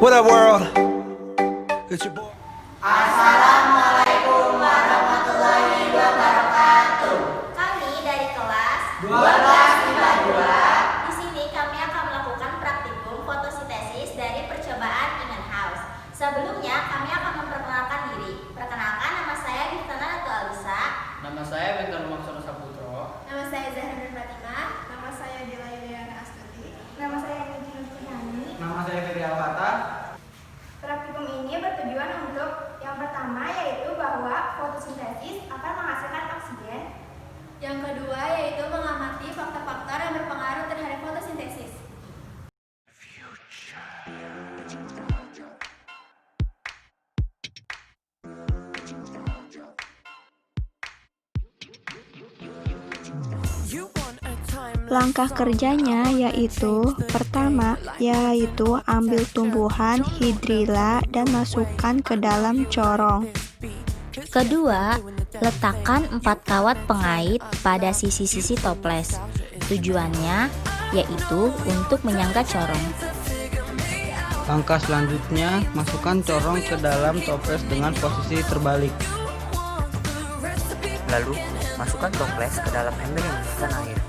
What up, world? It's your boy. Assalamualaikum warahmatullahi wabarakatuh. Kami dari kelas 1252. Di sini kami akan melakukan praktikum fotosintesis dari percobaan Ingan House. Sebelumnya kami akan memperkenalkan diri. Perkenalkan, nama saya Giftana Ratu Alisa. Nama saya Bentar Maksudna Saputro. Nama saya Zahra Nur Fatimah. Nama saya Dila Yuliana Astuti. Nama saya Nijin Nurjani. Nama saya Ferry Alfata. Praktikum ini bertujuan untuk yang pertama yaitu bahwa fotosintesis akan menghasilkan oksigen. Yang kedua yaitu mengamati faktor-faktor yang berpengaruh terhadap fotosintesis. Langkah kerjanya yaitu pertama yaitu ambil tumbuhan hidrilla dan masukkan ke dalam corong. Kedua, letakkan 4 kawat pengait pada sisi-sisi toples. Tujuannya yaitu untuk menyangga corong. Langkah selanjutnya, masukkan corong ke dalam toples dengan posisi terbalik. Lalu, masukkan toples ke dalam ember yang berisikan air.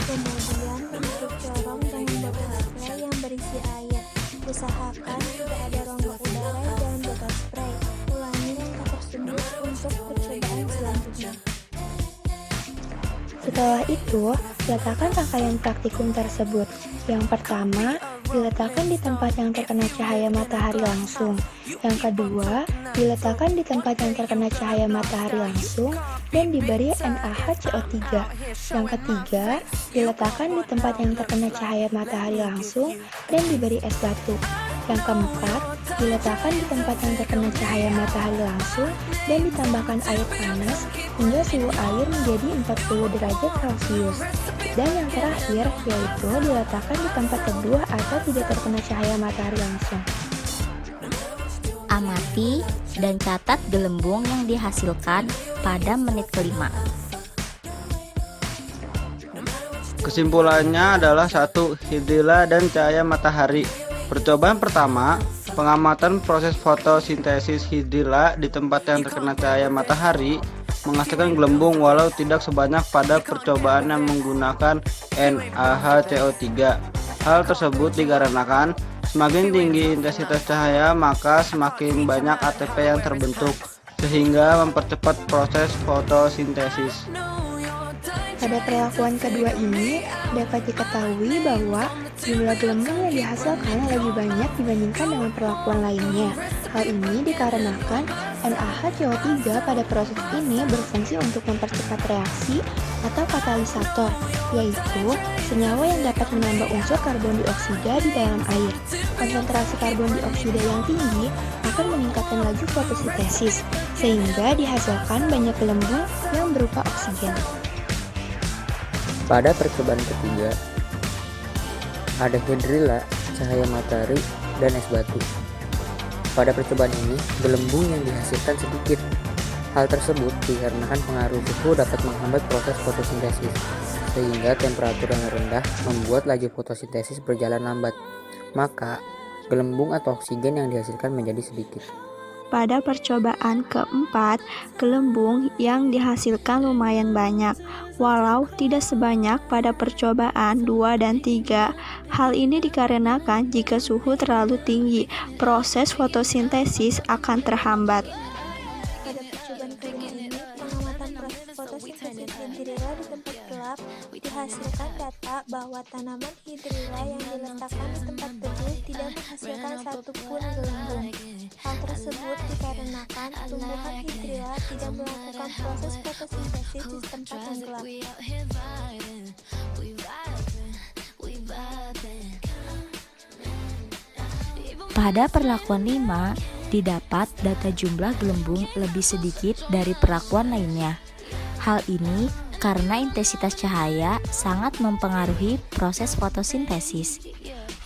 Kemudian menutup corong dengan botol spray yang berisi air. Usahakan tidak ada rongga udara di dalam botol spray. Ulangi langkah tersebut untuk percobaan selanjutnya. Setelah itu, letakkan rangkaian praktikum tersebut. Yang pertama, diletakkan di tempat yang terkena cahaya matahari langsung. Yang kedua, diletakkan di tempat yang terkena cahaya matahari langsung dan diberi NaHCO3. Yang ketiga, diletakkan di tempat yang terkena cahaya matahari langsung dan diberi es batu. Yang keempat, diletakkan di tempat yang terkena cahaya matahari langsung dan ditambahkan air panas hingga suhu air menjadi 40 derajat Celcius. Dan yang terakhir yaitu diletakkan di tempat teduh atau tidak terkena cahaya matahari langsung. Amati dan catat gelembung yang dihasilkan pada menit kelima. Kesimpulannya adalah 1. Hidrilla dan cahaya matahari. Percobaan pertama, pengamatan proses fotosintesis hidrilla di tempat yang terkena cahaya matahari menghasilkan gelembung walau tidak sebanyak pada percobaan yang menggunakan NaHCO3. Hal tersebut dikarenakan semakin tinggi intensitas cahaya maka semakin banyak ATP yang terbentuk sehingga mempercepat proses fotosintesis. Pada perlakuan kedua ini, dapat diketahui bahwa jumlah gelembung yang dihasilkan lebih banyak dibandingkan dengan perlakuan lainnya. Hal ini dikarenakan NaHCO3 pada proses ini berfungsi untuk mempercepat reaksi atau katalisator, yaitu senyawa yang dapat menambah unsur karbon dioksida di dalam air. Konsentrasi karbon dioksida yang tinggi akan meningkatkan laju fotosintesis, sehingga dihasilkan banyak gelembung yang berupa oksigen. Pada percobaan ketiga, ada hidrilla, cahaya matahari, dan es batu. Pada percobaan ini, gelembung yang dihasilkan sedikit. Hal tersebut dikarenakan pengaruh suhu dapat menghambat proses fotosintesis, sehingga temperatur yang rendah membuat laju fotosintesis berjalan lambat. Maka, gelembung atau oksigen yang dihasilkan menjadi sedikit. Pada percobaan keempat, gelembung yang dihasilkan lumayan banyak, walau tidak sebanyak pada percobaan 2 dan 3. Hal ini dikarenakan jika suhu terlalu tinggi, proses fotosintesis akan terhambat. Pada percobaan kedua ini, pengamatan proses fotosintesis hidrilla di tempat gelap dihasilkan data bahwa tanaman hidrilla yang diletakkan di tempat teduh tidak menghasilkan satupun gelembung. Hal tersebut dikarenakan tumbuhan hidrilla tidak melakukan proses fotosintesis di tempat yang gelap. Pada perlakuan 5, didapat data jumlah gelembung lebih sedikit dari perlakuan lainnya. Hal ini karena intensitas cahaya sangat mempengaruhi proses fotosintesis.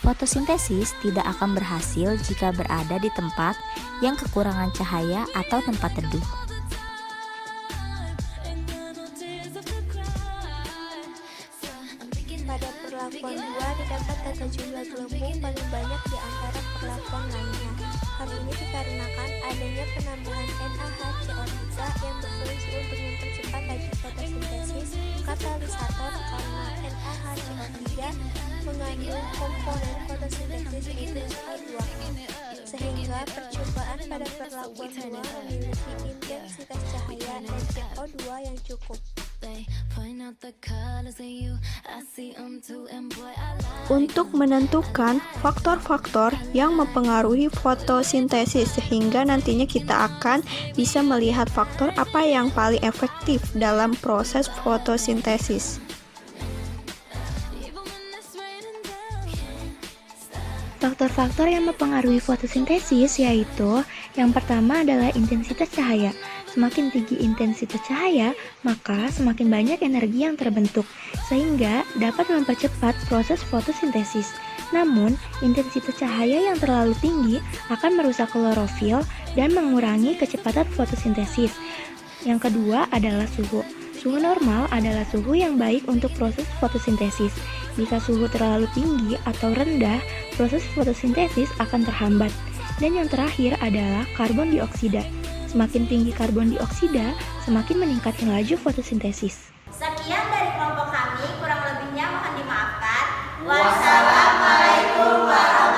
Fotosintesis tidak akan berhasil jika berada di tempat yang kekurangan cahaya atau tempat teduh. Pada perlakuan 2 didapat data jumlah gelembung paling banyak di antara perlakuan lainnya. Hal ini dikarenakan adanya penambahan NaHCO3 yang berfungsi untuk mempercepat laju fotosintesis katalisator karena NaHCO3 mengandung komponen fotosintesis yaitu CO2, sehingga percobaan pada perlakuan 2 memiliki intensitas cahaya dan CO2 yang cukup. Untuk menentukan faktor-faktor yang mempengaruhi fotosintesis sehingga nantinya kita akan bisa melihat faktor apa yang paling efektif dalam proses fotosintesis. Faktor-faktor yang mempengaruhi fotosintesis yaitu yang pertama adalah intensitas cahaya. Semakin tinggi intensitas cahaya, maka semakin banyak energi yang terbentuk, sehingga dapat mempercepat proses fotosintesis. Namun, intensitas cahaya yang terlalu tinggi akan merusak klorofil dan mengurangi kecepatan fotosintesis. Yang kedua adalah suhu. Suhu normal adalah suhu yang baik untuk proses fotosintesis. Jika suhu terlalu tinggi atau rendah, proses fotosintesis akan terhambat. Dan yang terakhir adalah karbon dioksida. Semakin tinggi karbon dioksida, semakin meningkatkan laju fotosintesis. Sekian dari kelompok kami, kurang lebihnya mohon dimaafkan. Wassalamualaikum warahmatullahi wabarakatuh.